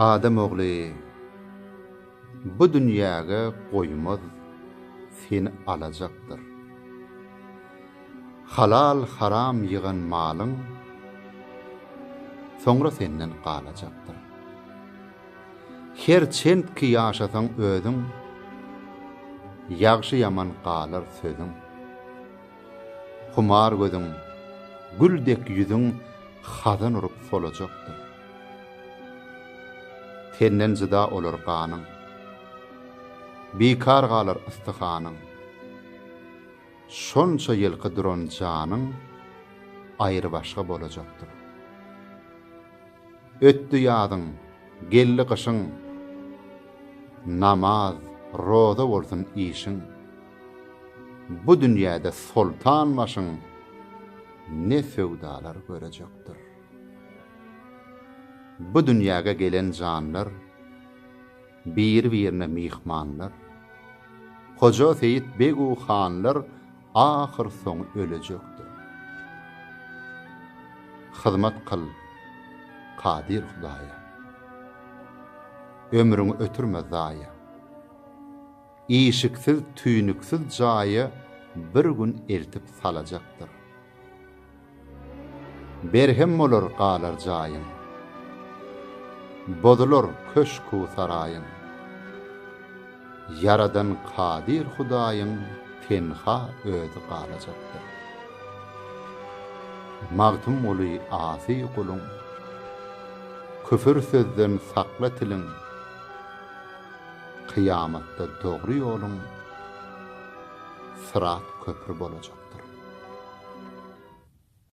Adam ogly, bu dünýäge goýmaz seni alajakdyr. Halal haram ýygan malyň soňra senden galajakdyr. Her çent ki ýaşasaň özüň, ýagşy ýaman galar sözüň. Humar gözüň, güldek ýüzüň hazan urup solajakdyr. Senden jyda olar ganyň, bikar galar ystihanyň. Şonça ýylky duran janyň aýry başga bolajakdyr. Ötdi ýadyň, gelli kışyň, namaz, roza bolsun işiň. Bu dünýäde sultan başyň ne fewdalar görejakdyr. Bu dünýäge gelen janlar bir-birine mihmanlar. Hoja Seyit Begu hanlar ahir soň ölejekdir. Hyzmat kıl, Kadir Hudaýa. Ömrüňi ötürme zaýa. İşiksiz, tüýnüksiz jaýy bir gün eltip salajakdyr. Berhem bolar galar jaýyň. Bozulur köşkü saraýyň. Yaradan Kadir Hudaýyň tenha özü galajakdyr. Magtum boly asy kuluň. Küfür sözden sakla tiliň. Kıyamatda dogry ýoluň sırat köprü bolajak.